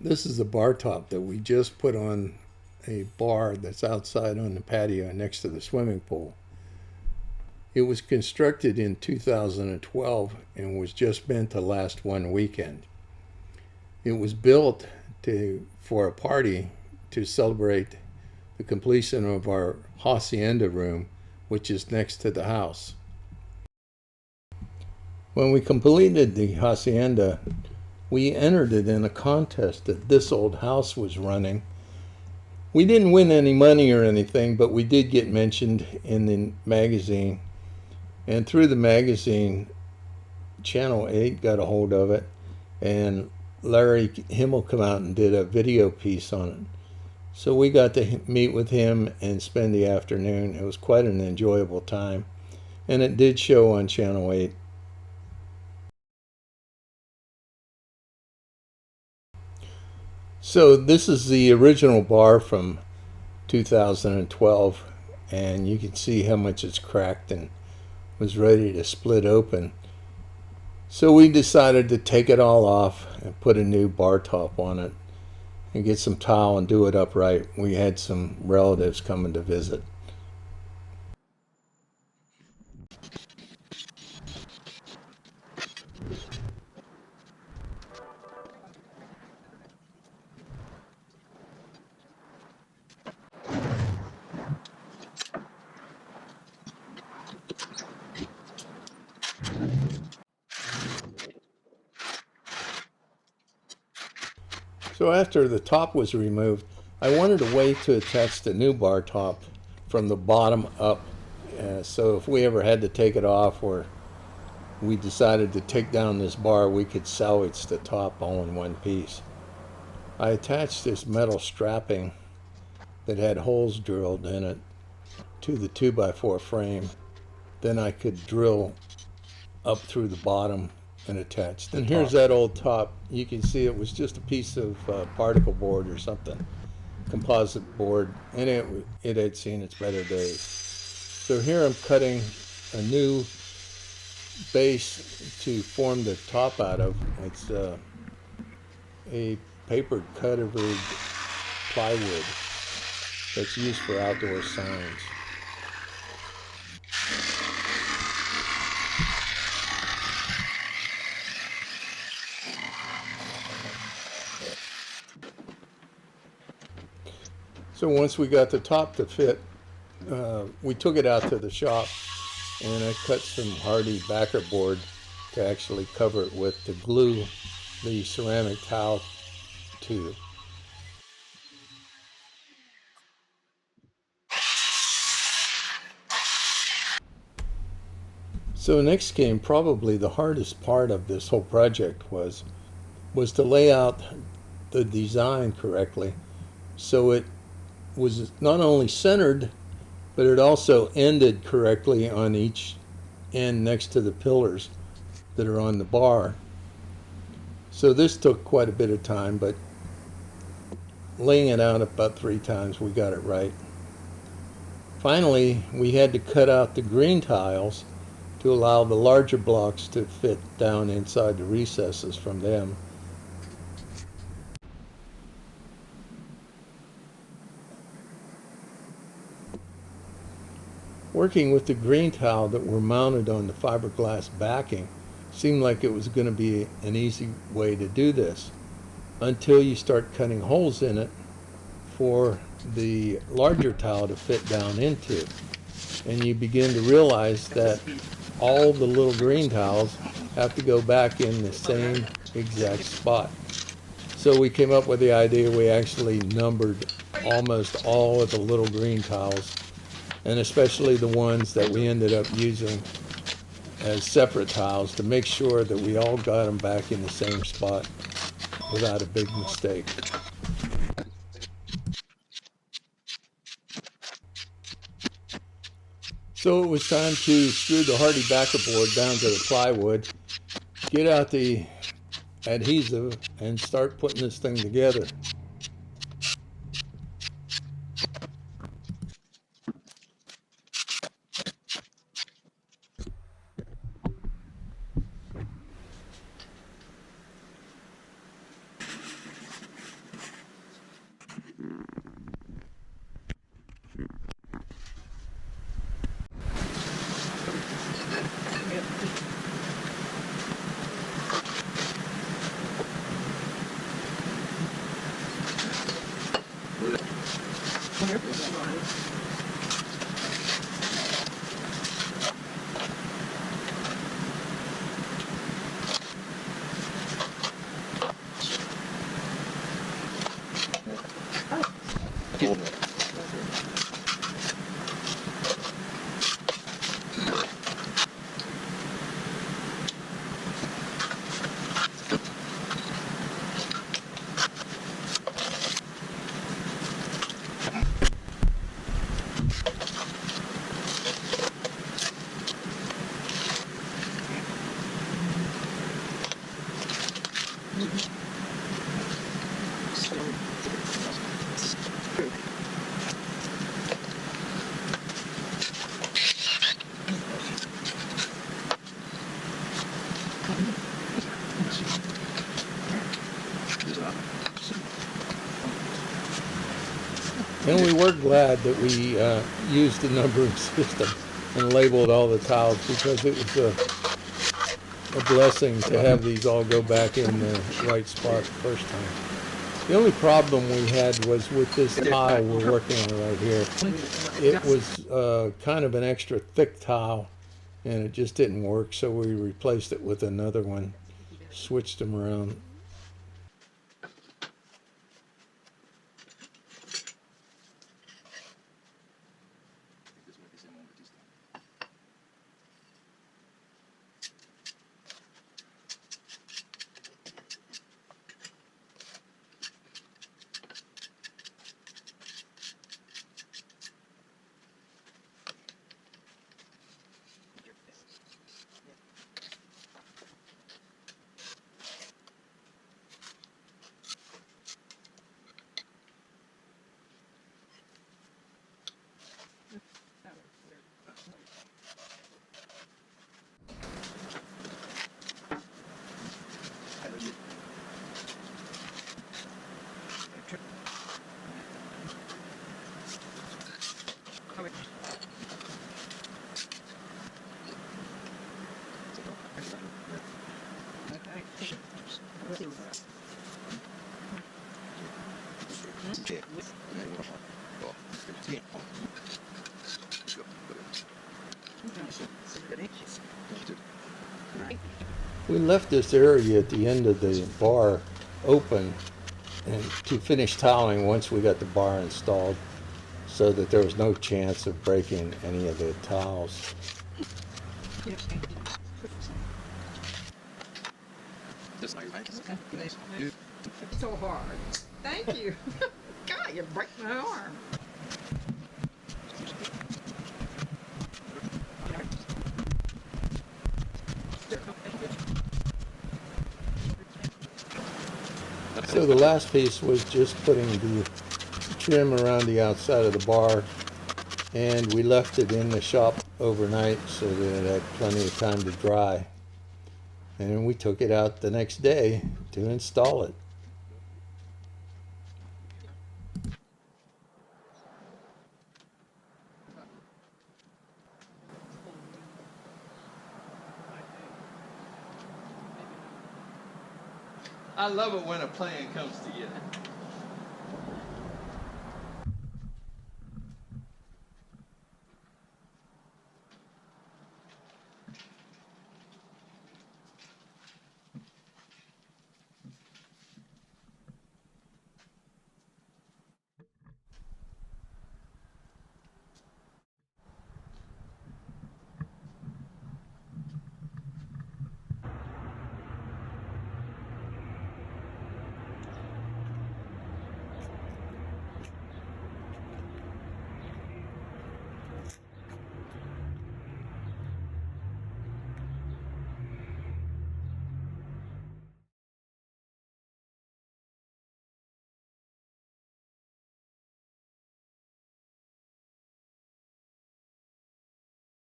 This is the bar top that we just put on a bar that's outside on the patio next to the swimming pool. It was constructed in 2012 and was just meant to last one weekend. It was built for a party to celebrate the completion of our hacienda room, which is next to the house. When we completed the hacienda, we entered it in a contest that This Old House was running. We didn't win any money or anything, but we did get mentioned in the magazine. And through the magazine, Channel 8 got a hold of it, and Larry Himmel came out and did a video piece on it. So we got to meet with him and spend the afternoon. It was quite an enjoyable time, and it did show on Channel 8. So this is the original bar from 2012, and you can see how much it's cracked and was ready to split open. So we decided to take it all off and put a new bar top on it and get some tile and do it upright. We had some relatives coming to visit. So after the top was removed, I wanted a way to attach the new bar top from the bottom up. So if we ever had to take it off, or we decided to take down this bar, we could salvage the top all in one piece. I attached this metal strapping that had holes drilled in it to the 2x4 frame. Then I could drill up through the bottom and attach the top. And here's that old top. You can see it was just a piece of particle board or something, composite board, and it had seen its better days. So here I'm cutting a new base to form the top out of. It's a papered cut-over plywood that's used for outdoor signs. So once we got the top to fit, we took it out to the shop, and I cut some hardy backer board to actually cover it with to glue the ceramic tile to. So next came probably the hardest part of this whole project was to lay out the design correctly, so it was not only centered, but it also ended correctly on each end next to the pillars that are on the bar. So this took quite a bit of time, but laying it out about 3 times, we got it right. Finally, we had to cut out the green tiles to allow the larger blocks to fit down inside the recesses from them. Working with the green tile that were mounted on the fiberglass backing seemed like it was going to be an easy way to do this, until you start cutting holes in it for the larger tile to fit down into. And you begin to realize that all the little green tiles have to go back in the same exact spot. So we came up with the idea, we actually numbered almost all of the little green tiles, and especially the ones that we ended up using as separate tiles, to make sure that we all got them back in the same spot without a big mistake. So it was time to screw the hardy backer board down to the plywood, get out the adhesive, and start putting this thing together. And we were glad that we used the numbering system and labeled all the tiles, because it was a blessing to have these all go back in the right spot the first time. The only problem we had was with this tile we're working on right here. It was kind of an extra thick tile, and it just didn't work, so we replaced it with another one, switched them around. We left this area at the end of the bar open and to finish tiling once we got the bar installed, so that there was no chance of breaking any of the tiles. So hard. Thank you. God, you break my arm. So the last piece was just putting the trim around the outside of the bar, and we left it in the shop overnight so that it had plenty of time to dry. And we took it out the next day to install it. I love it when a plan comes together.